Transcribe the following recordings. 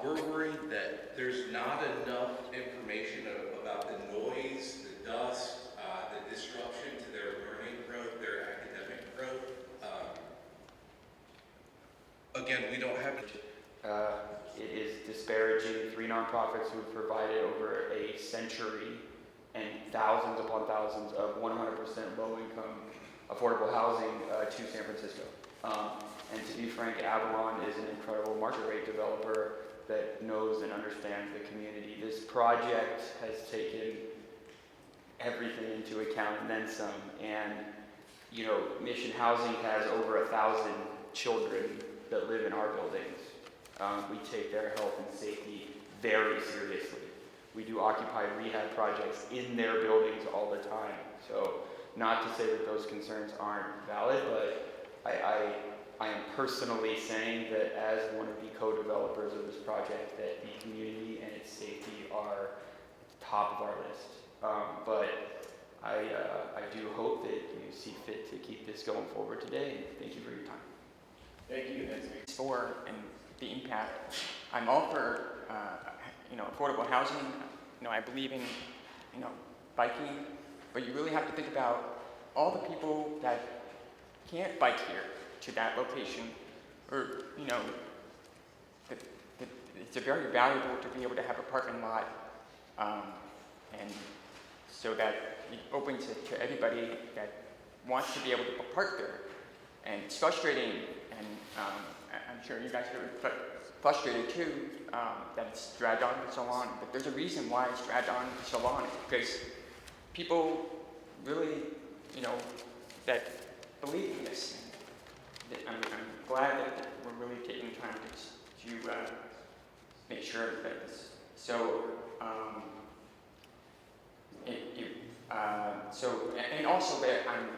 We're worried that there's not enough information about the noise, the dust, the disruption to their learning growth, their academic growth. Again, we don't have it is disparaging 3 nonprofits who have provided over a century and thousands upon thousands of 100% low-income affordable housing to San Francisco. And to be frank, Avalon is an incredible market rate developer that knows and understands the community. This project has taken everything into account and then some. And, you know, Mission Housing has over 1,000 children that live in our buildings. We take their health and safety very seriously. We do occupied rehab projects in their buildings all the time. So not to say that those concerns aren't valid, but I am personally saying that as one of the co-developers of this project, that the community and its safety are top of our list. But I do hope that you see fit to keep this going forward today, and thank you for your time. Thank you. For and the impact. I'm all for affordable housing. I believe in biking, but you really have to think about all the people that can't bike here to that location, or it's very valuable to be able to have a parking lot, and so that it opens it to everybody that wants to be able to park there. And it's frustrating, and I'm sure you guys are frustrated too, that it's dragged on for so long. But there's a reason why it's dragged on for so long. It's because people really, that believe in this. And I'm glad that we're really taking time to make sure that it's so. And also that I'm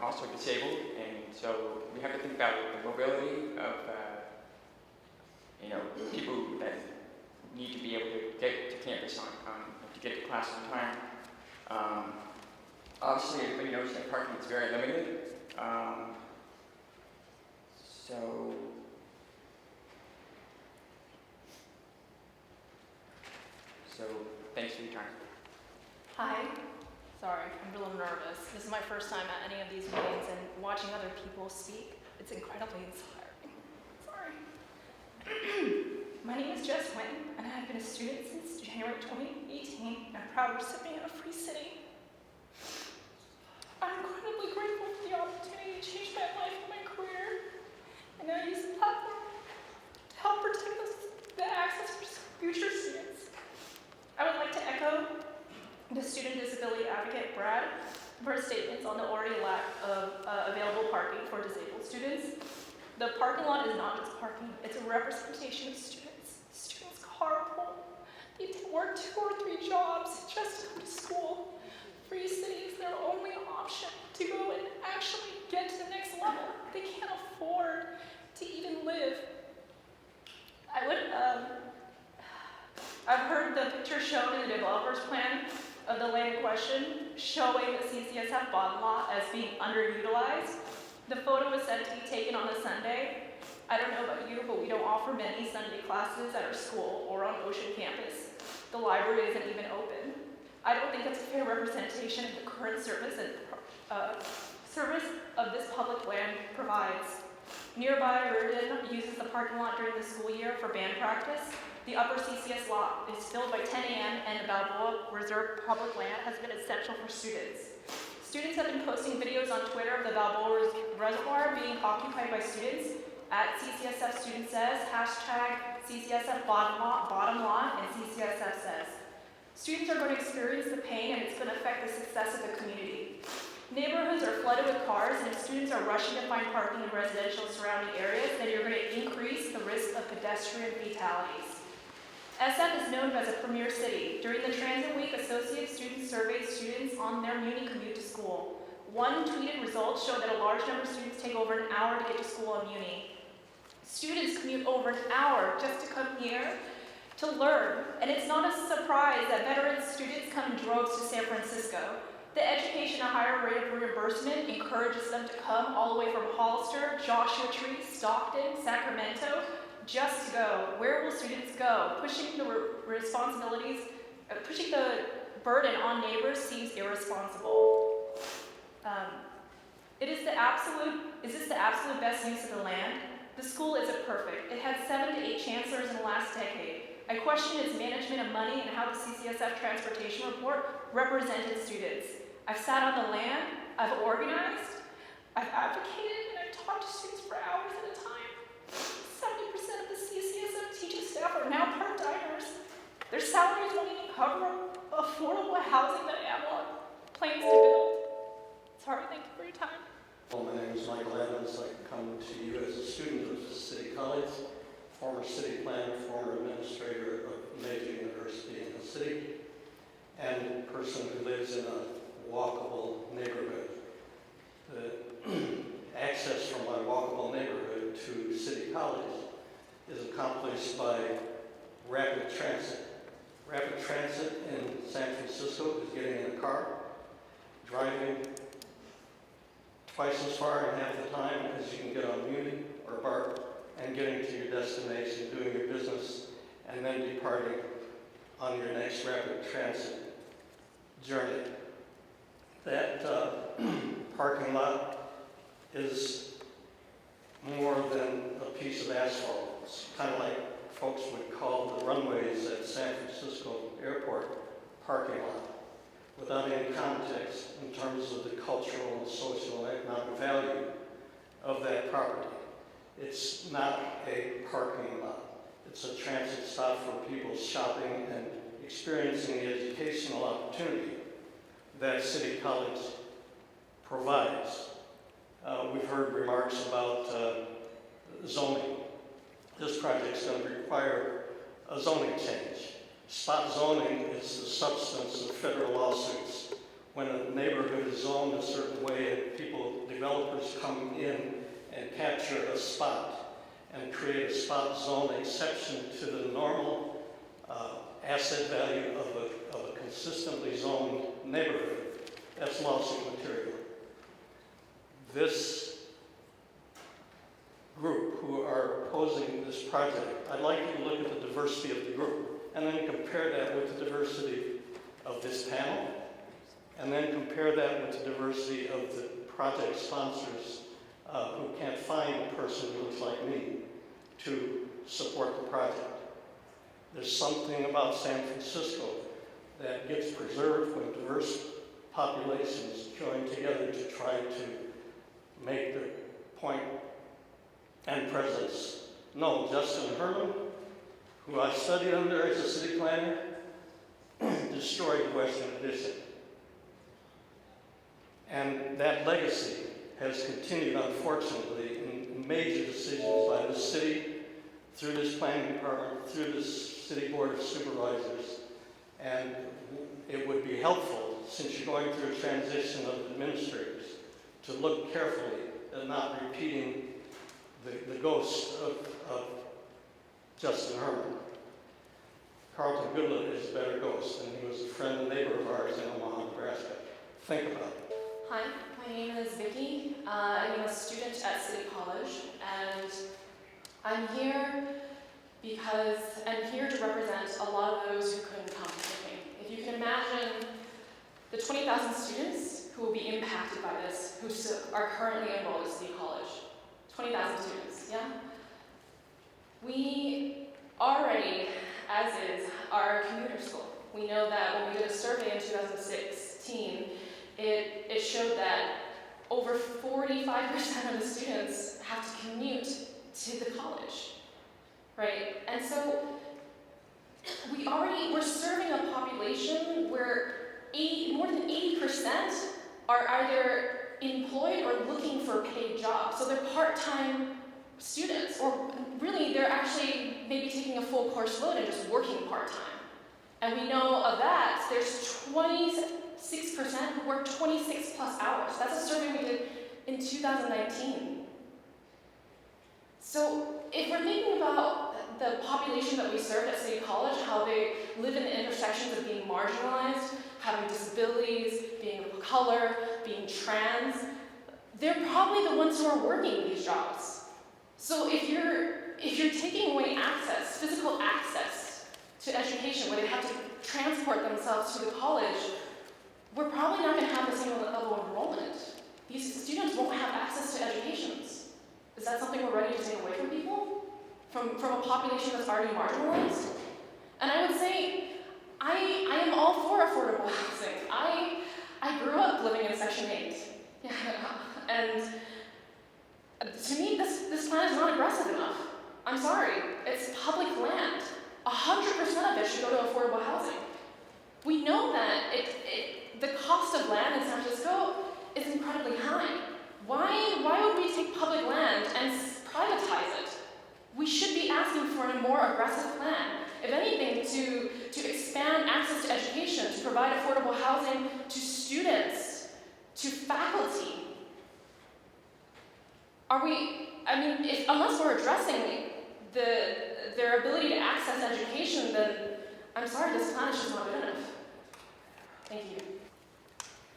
also disabled, and so we have to think about the mobility of people that need to be able to get to campus to get to class on time. Obviously, everybody knows that parking is very limited. So thanks for your time. Hi. Sorry, I'm a little nervous. This is my first time at any of these meetings, and watching other people speak, it's incredibly inspiring. Sorry. My name is Jess Wynn, and I've been a student since January 2018, and a proud recipient of Free City. I'm incredibly grateful for the opportunity to change my life and my career, and I use the platform to help protect the access for future students. I would like to echo the student disability advocate, Brad, for his statements on the already lack of available parking for disabled students. The parking lot is not just parking, it's a representation of students. Students carpool. They work 2 or 3 jobs just to come to school. Free City is their only option to go and actually get to the next level. They can't afford to even live. I've heard the picture shown in the developer's plan of the land in question, showing the CCSF bottom lot as being underutilized. The photo was said to be taken on a Sunday. I don't know about you, but we don't offer many Sunday classes at our school or on Ocean campus. The library isn't even open. I don't think that's a fair representation of the current service and service of this public land provides. Nearby, Reardon uses the parking lot during the school year for band practice. The upper CCS lot is filled by 10 a.m. and the Balboa Reservoir public land has been essential for students. Students have been posting videos on Twitter of the Balboa Reservoir being occupied by students at CCSF Student Says, #CCSF bottom lot, and CCSF Says. Students are going to experience the pain, and it's going to affect the success of the community. Neighborhoods are flooded with cars, and if students are rushing to find parking in residential surrounding areas, then you're going to increase the risk of pedestrian fatalities. SF is known as a premier city. During the transit week, Associate Students surveyed students on their Muni commute to school. One tweeted results show that a large number of students take over an hour to get to school on Muni. Students commute over an hour just to come here to learn, and it's not a surprise that veteran students come in droves to San Francisco. The education at a higher rate of reimbursement encourages them to come all the way from Hollister, Joshua Tree, Stockton, Sacramento, just to go? Where will students go? Pushing the responsibilities, pushing the burden on neighbors seems irresponsible. Is this the absolute best use of the land? The school isn't perfect. It had 7 to 8 chancellors in the last decade. I question its management of money and how the CCSF transportation report represented students. I've sat on the land, I've organized, I've advocated, and I've talked to students for hours at a time. 70% of the CCSF teaching staff are now part-timers. Their salaries won't even cover affordable housing that Avalon plans to build. Sorry, thank you for your time. Well, my name is Michael Evans. I come to you as a student of City College, former city planner, former administrator of a major university in the city, and a person who lives in a walkable neighborhood. The access from my walkable neighborhood to City College is accomplished by rapid transit. Rapid transit in San Francisco is getting in a car, driving twice as far in half the time as you can get on Muni or BART, and getting to your destination, doing your business, and then departing on your next rapid transit journey. That parking lot is more than a piece of asphalt. It's kind of like folks would call the runways at San Francisco Airport parking lot, without any context in terms of the cultural and social and economic value of that property. It's not a parking lot. It's a transit stop for people shopping and experiencing the educational opportunity that City College provides. We've heard remarks about zoning. This project's going to require a zoning change. Spot zoning is the substance of federal lawsuits. When a neighborhood is zoned a certain way and developers come in and capture a spot and create a spot zone exception to the normal asset value of a consistently zoned neighborhood, that's lawsuit material. This group who are opposing this project, I'd like you to look at the diversity of the group and then compare that with the diversity of this panel, and then compare that with the diversity of the project sponsors who can't find a person who looks like me to support the project. There's something about San Francisco that gets preserved when diverse populations join together to try to make their point and presence known. Justin Herman, who I studied under as a city planner, destroyed Western Addition. And that legacy has continued, unfortunately, in major decisions by the city, through this planning department, through this city board of supervisors. And it would be helpful, since you're going through a transition of administrators, to look carefully at not repeating the ghost of Justin Herman. Carlton Goodlett is a better ghost, and he was a friend and neighbor of ours in Omaha, Nebraska. Think about it. Hi, my name is Vicki. I'm a student at City College, and I'm here to represent a lot of those who couldn't come with me. If you can imagine the 20,000 students who will be impacted by this, who are currently enrolled at City College. 20,000 students, yeah? We already, as is, are a commuter school. We know that when we did a survey in 2016, it showed that over 45% of the students have to commute to the college, right? And so we're serving a population where more than 80% are either employed or looking for paid jobs. So they're part-time students, or really they're actually maybe taking a full course load and just working part-time. And we know of that, there's 26% who work 26 plus hours. That's a survey we did in 2019. So if we're thinking about the population that we serve at City College, how they live in the intersections of being marginalized, having disabilities, being of color, being trans, they're probably the ones who are working these jobs. So if you're if you're taking away access, physical access to education, where they have to transport themselves to the college, we're probably not going to have the same level of enrollment. These students won't have access to educations. Is that something we're ready to take away from people? From a population that's already marginalized? And I would say, I am all for affordable housing. I grew up living in Section 8. Yeah, and to me, this plan is not aggressive enough. I'm sorry, it's public land. 100% of it should go to affordable housing. We know that the cost of land in San Francisco is incredibly high. Why would we take public land and privatize it? We should be asking for a more aggressive plan. If anything, to expand access to education, to provide affordable housing to students, to faculty. Unless we're addressing their ability to access education, then I'm sorry, this plan is just not good enough. Thank you.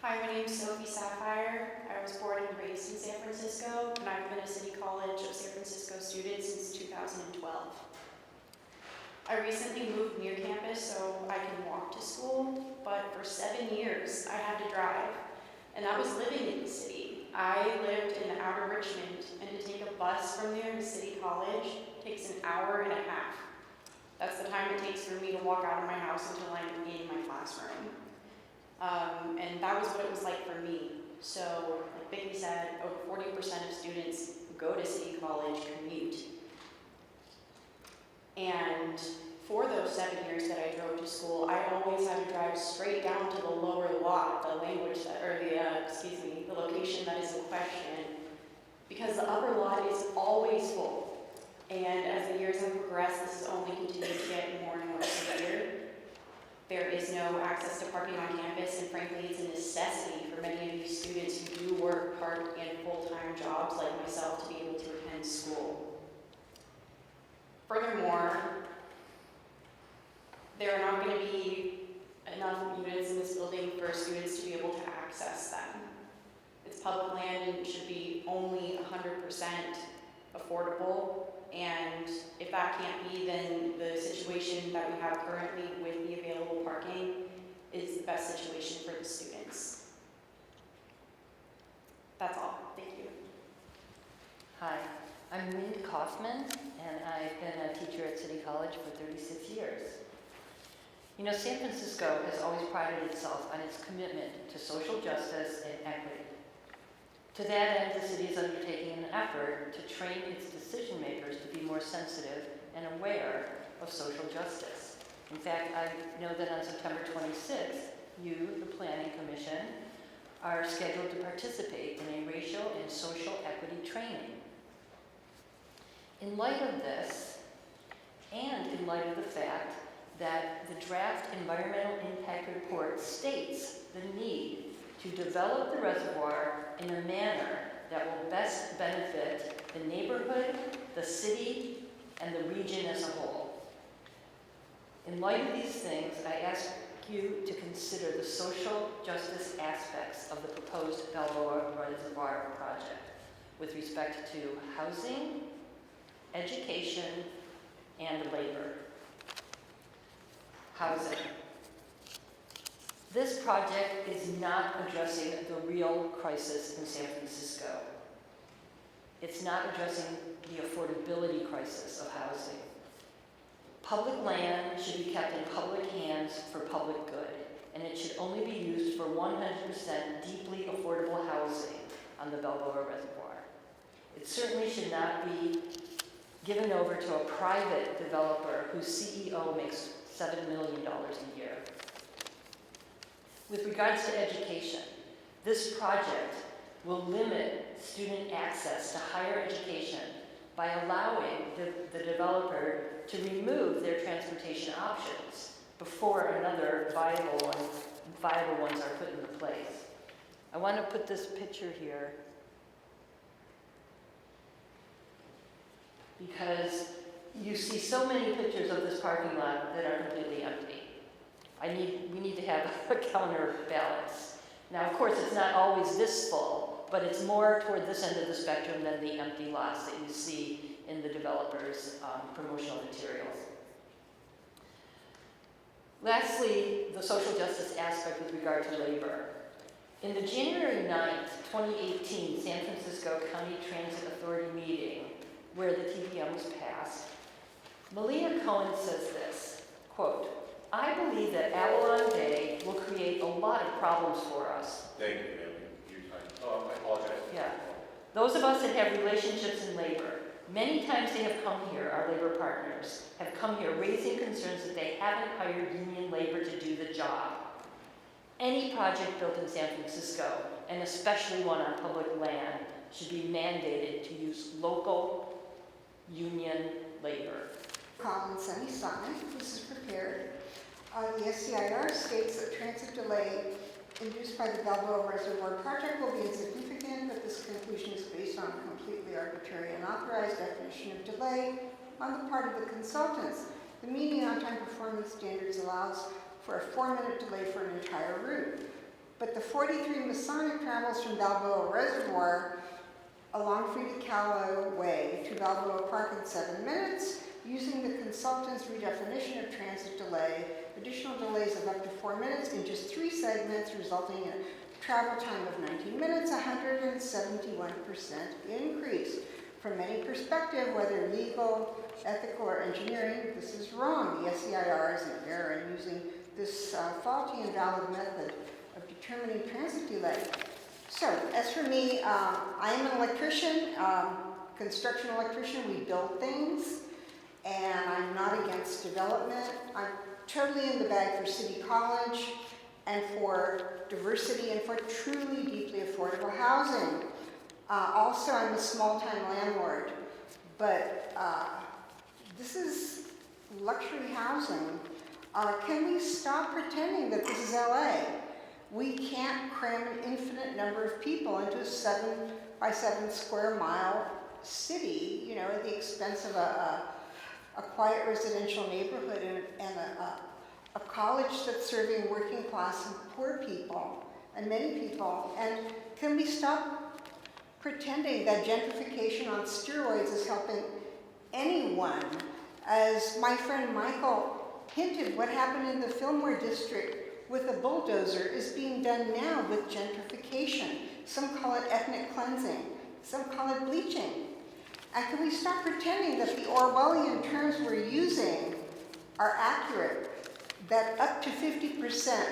Hi, my name is Sophie Sapphire. I was born and raised in San Francisco, and I've been a City College of San Francisco student since 2012. I recently moved near campus so I can walk to school, but for 7 years I had to drive, and that was living in the city. I lived in the outer Richmond, and to take a bus from there to City College takes an hour and a half. That's the time it takes for me to walk out of my house until I'm in my classroom. And that was what it was like for me. So, like Vicky said, over 40% of students who go to City College commute. And for those 7 years that I drove to school, I always had to drive straight down to the lower lot, the location that is in question, because the upper lot is always full. And as the years have progressed, this has only continued to get more and more severe. There is no access to parking on campus, and frankly, it's a necessity for many of these students who do work part and full-time jobs like myself to be able to attend school. Furthermore, there are not going to be enough units in this building for students to be able to access them. It's public land and it should be only 100% affordable. And if that can't be, then the situation that we have currently with the available parking is the best situation for the students. That's all. Thank you. Hi, I'm Lynn Kaufman, and I've been a teacher at City College for 36 years. You know, San Francisco has always prided itself on its commitment to social justice and equity. To that end, the city is undertaking an effort to train its decision makers to be more sensitive and aware of social justice. In fact, I know that on September 26th, you, the Planning Commission, are scheduled to participate in a racial and social equity training. In light of this, and in light of the fact that the draft environmental impact report states the need to develop the reservoir in a manner that will best benefit the neighborhood, the city, and the region as a whole. In light of these things, I ask you to consider the social justice aspects of the proposed Balboa Reservoir project with respect to housing, education, and labor. Housing. This project is not addressing the real crisis in San Francisco. It's not addressing the affordability crisis of housing. Public land should be kept in public hands for public good, and it should only be used for 100% deeply affordable housing on the Balboa Reservoir. It certainly should not be given over to a private developer whose CEO makes $7 million a year. With regards to education, this project will limit student access to higher education by allowing the developer to remove their transportation options before another viable ones are put into place. I want to put this picture here because you see so many pictures of this parking lot that are completely empty. We need to have a counterbalance. Now, of course, it's not always this full, but it's more toward this end of the spectrum than the empty lots that you see in the developer's promotional materials. Lastly, the social justice aspect with regard to labor. In the January 9th, 2018 San Francisco County Transit Authority meeting, where the TPM was passed, Melina Cohen says this, quote, "I believe that Avalon Day will create a lot of problems for us." Thank you, ma'am. I apologize. Yeah. Those of us that have relationships in labor, many times they have come here, our labor partners, have come here raising concerns that they haven't hired union labor to do the job. Any project built in San Francisco, and especially one on public land, should be mandated to use local union labor. Collins semi-signed. This is prepared. The SCIR states that transit delay induced by the Balboa Reservoir project will be insignificant, but this conclusion is based on a completely arbitrary and unauthorized definition of delay on the part of the consultants. The median on-time performance standards allows for a 4-minute delay for an entire route. But the 43 Masonic travels from Balboa Reservoir along Frida Kahlo Way to Balboa Park in 7 minutes, using the consultant's redefinition of transit delay. Additional delays of up to 4 minutes in just 3 segments, resulting in a travel time of 19 minutes, 171% increase. From any perspective, whether legal, ethical, or engineering, this is wrong. The SCIR is in error in using this faulty and valid method of determining transit delay. So, as for me, I am an electrician, construction electrician. We build things, and I'm not against development. I'm totally in the bag for City College and for diversity and for truly deeply affordable housing. Also, I'm a small-time landlord, but this is luxury housing. Can we stop pretending that this is LA? We can't cram an infinite number of people into a 7 by 7 square mile city, you know, at the expense of a quiet residential neighborhood and a college that's serving working class and poor people and many people. And can we stop pretending that gentrification on steroids is helping anyone? As my friend Michael hinted, what happened in the Fillmore district with a bulldozer is being done now with gentrification. Some call it ethnic cleansing, some call it bleaching. And can we stop pretending that the Orwellian terms we're using are accurate, that up to 50%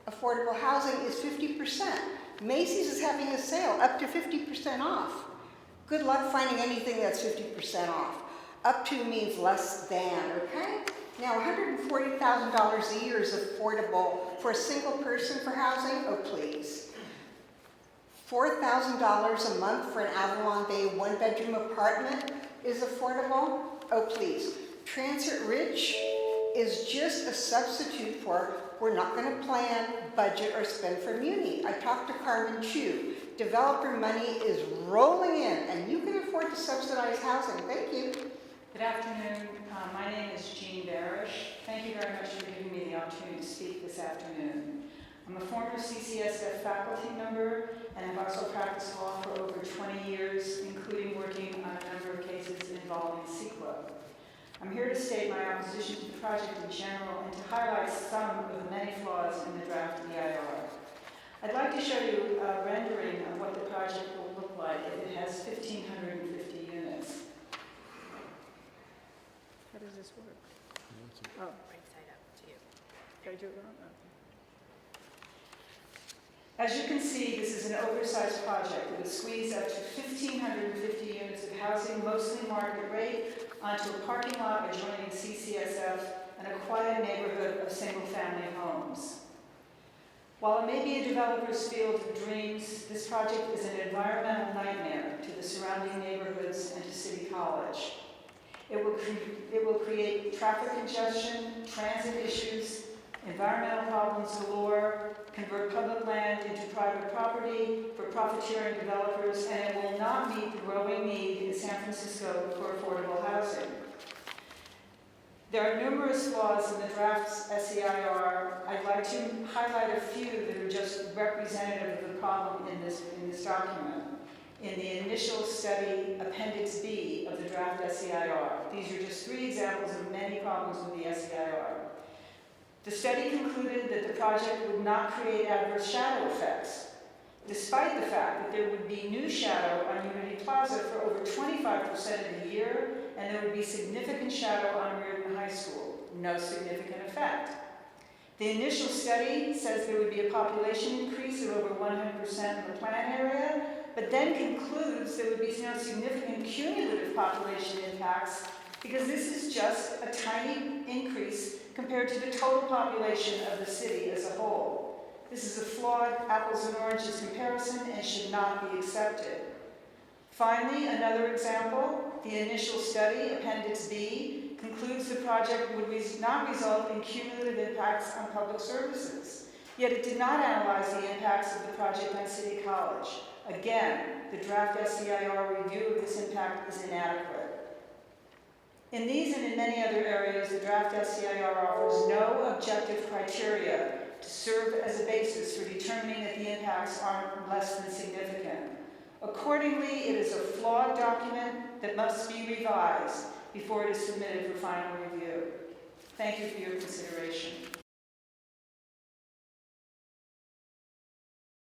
affordable housing is 50%. Macy's is having a sale, up to 50% off. Good luck finding anything that's 50% off. Up to means less than, okay? Now, $140,000 a year is affordable for a single person for housing? Oh, please. $4,000 a month for an Avalon Bay 1-bedroom apartment is affordable? Oh, please. Transit rich is just a substitute for we're not going to plan, budget, or spend for muni. I talked to Carmen Chu. Developer money is rolling in, and you can afford to subsidize housing. Thank you. Good afternoon. My name is Jean Barish. Thank you very much for giving me the opportunity to speak this afternoon. I'm a former CCSF faculty member and have also practiced law for over 20 years, including working on a number of cases involving CEQA. I'm here to state my opposition to the project in general and to highlight some of the many flaws in the draft EIR. I'd like to show you a rendering of what the project will look like if it has 1,550 units. How does this work? Oh. Right side up to you. Did I do it wrong? Okay. As you can see, this is an oversized project. It would squeeze up to 1,550 units of housing, mostly market rate, onto a parking lot adjoining CCSF and a quiet neighborhood of single-family homes. While it may be a developer's field of dreams, this project is an environmental nightmare to the surrounding neighborhoods and to City College. It will create traffic congestion, transit issues, environmental problems galore, convert public land into private property for profiteering developers, and it will not meet the growing need in San Francisco for affordable housing. There are numerous flaws in the draft's SEIR. I'd like to highlight a few that are just representative of the problem in this document. in the initial study Appendix B of the draft SEIR. These are just 3 examples of many problems with the SEIR. The study concluded that the project would not create adverse shadow effects, despite the fact that there would be new shadow on Unity Plaza for over 25% of the year, and there would be significant shadow on Reardon High School. No significant effect. The initial study says there would be a population increase of over 100% in the plan area, but then concludes there would be no significant cumulative population impacts because this is just a tiny increase compared to the total population of the city as a whole. This is a flawed apples and oranges comparison and should not be accepted. Finally, another example, the initial study, Appendix B, concludes the project would not result in cumulative impacts on public services. Yet it did not analyze the impacts of the project on City College. Again, the draft SEIR review of this impact is inadequate. In these and in many other areas, the draft SEIR offers no objective criteria to serve as a basis for determining that the impacts are less than significant. Accordingly, it is a flawed document that must be revised before it is submitted for final review. Thank you for your consideration.